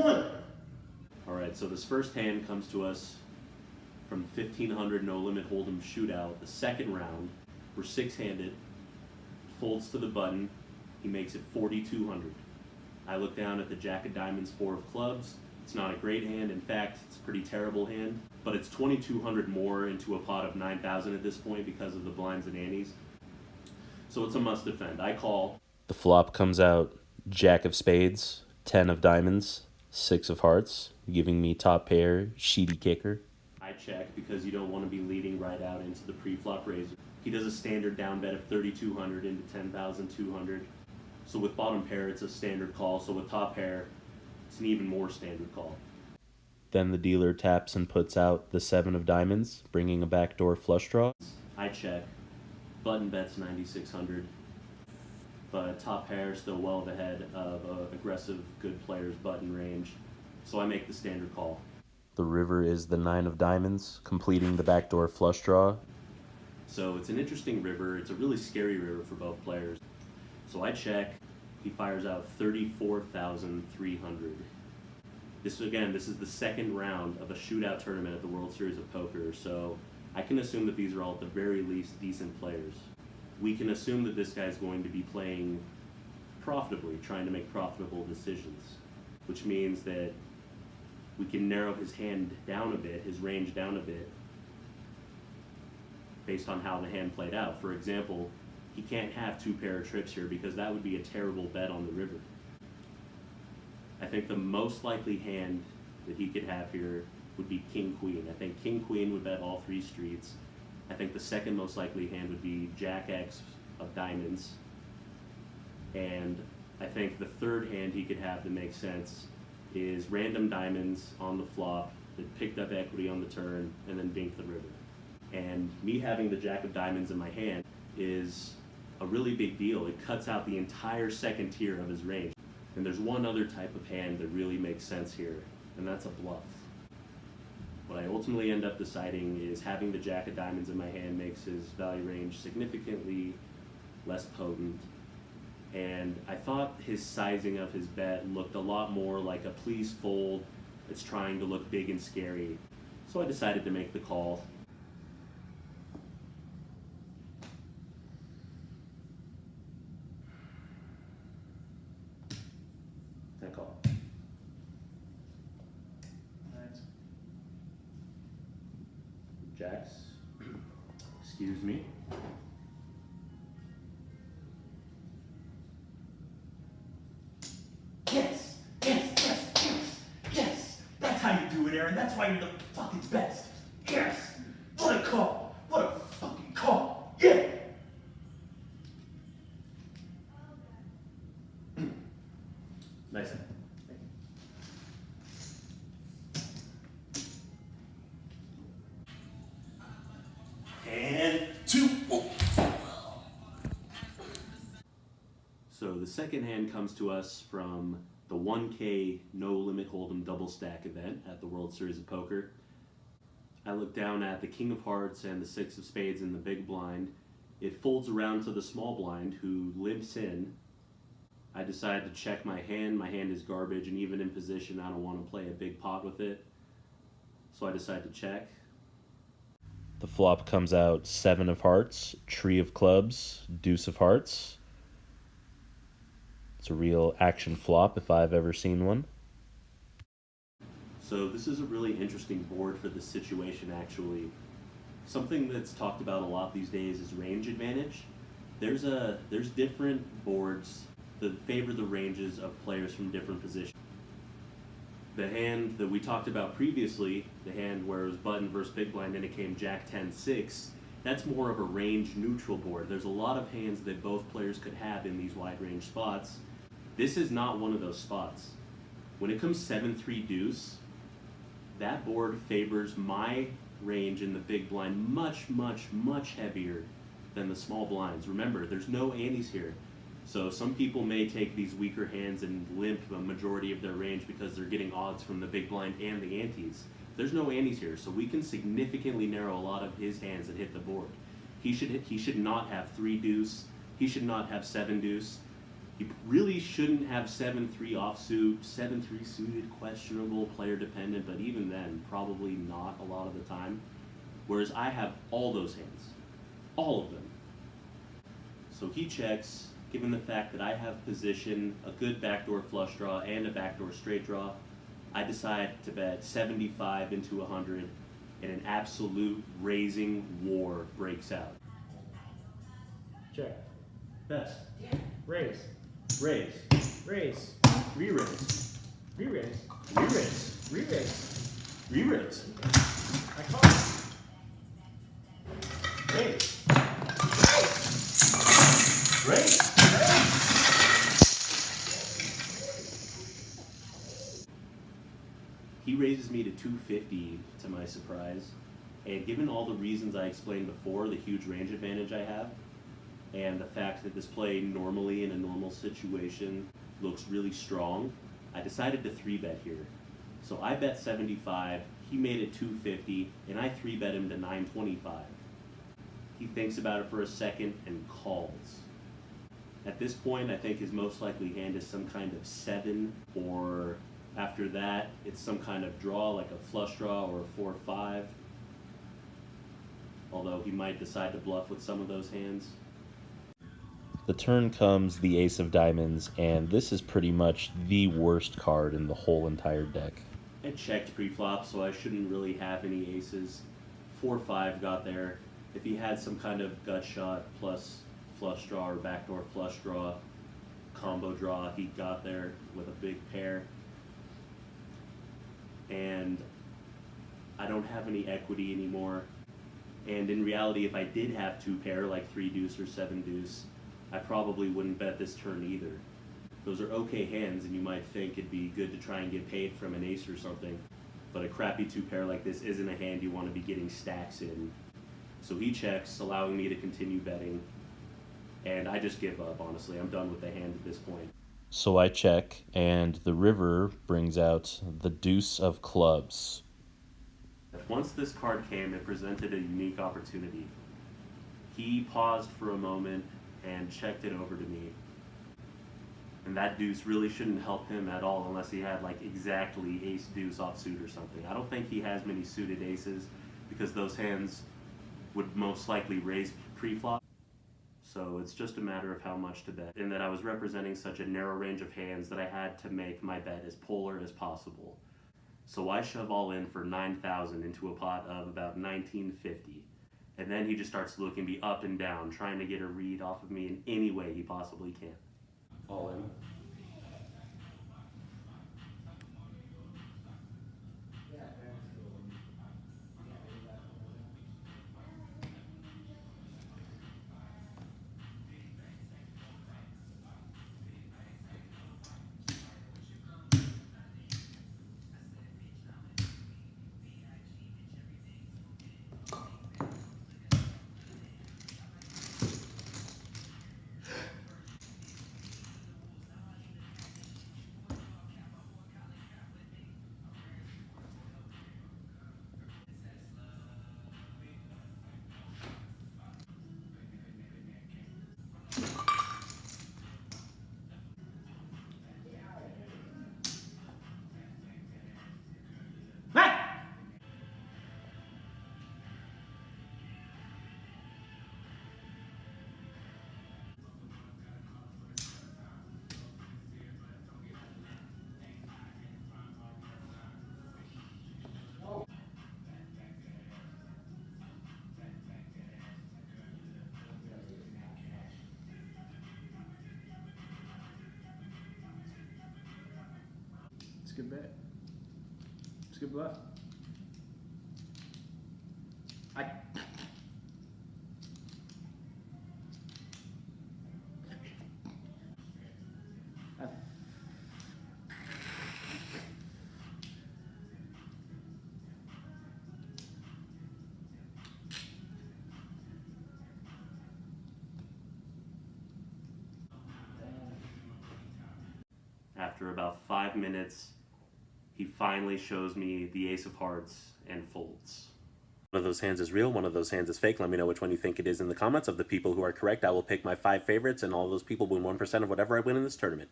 1. All right, so this first hand comes to us from 1500 No Limit Hold'em shootout, the second round. We're six-handed, folds to the button, he makes it 4200. I look down at the Jack of Diamonds, 4 of clubs. It's not a great hand, in fact, it's a pretty terrible hand, but it's 2200 more into a pot of 9000 at this point because of the blinds and antes. So it's a must defend. I call. The flop comes out Jack of Spades, 10 of Diamonds, 6 of Hearts, giving me top pair, sheety kicker. I check because you don't want to be leading right out into the pre-flop raiser. He does a standard down bet of 3200 into 10,200. So with bottom pair, it's a standard call. So with top pair, it's an even more standard call. Then the dealer taps and puts out the 7 of Diamonds, bringing a backdoor flush draw. I check. Button bets 9,600. But top pair still well ahead of aggressive good players' button range. So I make the standard call. The river is the 9 of Diamonds, completing the backdoor flush draw. So it's an interesting river. It's a really scary river for both players. So I check. He fires out 34,300. This is the second round of a shootout tournament at the World Series of Poker. So I can assume that these are all at the very least decent players. We can assume that this guy's going to be playing profitably, trying to make profitable decisions, which means that we can narrow his hand down a bit, his range down a bit, based on how the hand played out. For example, he can't have 2 pair of trips here because that would be a terrible bet on the river. I think the most likely hand that he could have here would be King-Queen. I think King-Queen would bet all 3 streets. I think the second most likely hand would be Jack-X of Diamonds. And I think the third hand he could have that makes sense is random diamonds on the flop that picked up equity on the turn and then binked the river. And me having the Jack of Diamonds in my hand is a really big deal. It cuts out the entire second tier of his range. And there's one other type of hand that really makes sense here, and that's a bluff. What I ultimately end up deciding is having the Jack of Diamonds in my hand makes his value range significantly less potent. And I thought his sizing of his bet looked a lot more like a please fold that's trying to look big and scary. So I decided to make the call. That call. Nice. Jacks. Excuse me. Yes, yes, yes, yes, yes. That's how you do it, Aaron. That's why you're the fucking best. Yes. What a call. What a fucking call. Yeah. Nice. And 2. So the second hand comes to us from the 1K No Limit Hold'em double stack event at the World Series of Poker. I look down at the King of Hearts and the 6 of Spades in the big blind. It folds around to the small blind, who limps in. I decide to check my hand. My hand is garbage, and even in position, I don't want to play a big pot with it. So I decide to check. The flop comes out 7 of Hearts, Tree of Clubs, Deuce of Hearts. It's a real action flop if I've ever seen one. So this is a really interesting board for this situation, actually. Something that's talked about a lot these days is range advantage. There's different boards that favor the ranges of players from different positions. The hand that we talked about previously, the hand where it was button versus big blind and it came Jack 10-6, that's more of a range neutral board. There's a lot of hands that both players could have in these wide range spots. This is not one of those spots. When it comes 7-3 deuce, that board favors my range in the big blind much, much, much heavier than the small blinds. Remember, there's no antes here. So some people may take these weaker hands and limp a majority of their range because they're getting odds from the big blind and the antes. There's no antes here, so we can significantly narrow a lot of his hands that hit the board. He should not have 3 deuce. He should not have 7 deuce. He really shouldn't have 7-3 offsuit, 7-3 suited, questionable, player dependent, but even then, probably not a lot of the time. Whereas I have all those hands. All of them. So he checks, given the fact that I have position, a good backdoor flush draw, and a backdoor straight draw. I decide to bet 75 into 100, and an absolute raising war breaks out. Check. Best. Raise. Raise. Raise. Re-raise. Re-raise. Re-raise. Re-raise. Re-raise. I call. Raise. Raise. He raises me to 250 to my surprise, and given all the reasons I explained before, the huge range advantage I have, and the fact that this play normally in a normal situation looks really strong, I decided to 3-bet here. So I bet 75, he made it 250, and I 3-bet him to 925. He thinks about it for a second and calls. At this point, I think his most likely hand is some kind of 7, or after that, it's some kind of draw, like a flush draw or a 4-5. Although he might decide to bluff with some of those hands. The turn comes the ace of diamonds, and this is pretty much the worst card in the whole entire deck. I checked pre-flop, so I shouldn't really have any aces. 4-5 got there. If he had some kind of gut shot plus flush draw or backdoor flush draw, combo draw, he got there with a big pair. And I don't have any equity anymore. And in reality, if I did have 2 pair, like 3 deuce or 7 deuce, I probably wouldn't bet this turn either. Those are okay hands, and you might think it'd be good to try and get paid from an ace or something, but a crappy 2 pair like this isn't a hand you want to be getting stacks in. So he checks, allowing me to continue betting, and I just give up, honestly. I'm done with the hand at this point. So I check, and the river brings out the deuce of clubs. Once this card came, it presented a unique opportunity. He paused for a moment and checked it over to me. And that deuce really shouldn't help him at all unless he had like exactly ace deuce offsuit or something. I don't think he has many suited aces because those hands would most likely raise pre-flop. So it's just a matter of how much to bet. And that I was representing such a narrow range of hands that I had to make my bet as polar as possible. So I shove all in for 9,000 into a pot of about 1950. And then he just starts looking me up and down, trying to get a read off of me in any way he possibly can. All in. It's a good bet. It's a good bluff. After about 5 minutes, he finally shows me the ace of hearts and folds. One of those hands is real, one of those hands is fake. Let me know which one you think it is in the comments. Of the people who are correct, I will pick my 5 favorites, and all those people win 1% of whatever I win in this tournament.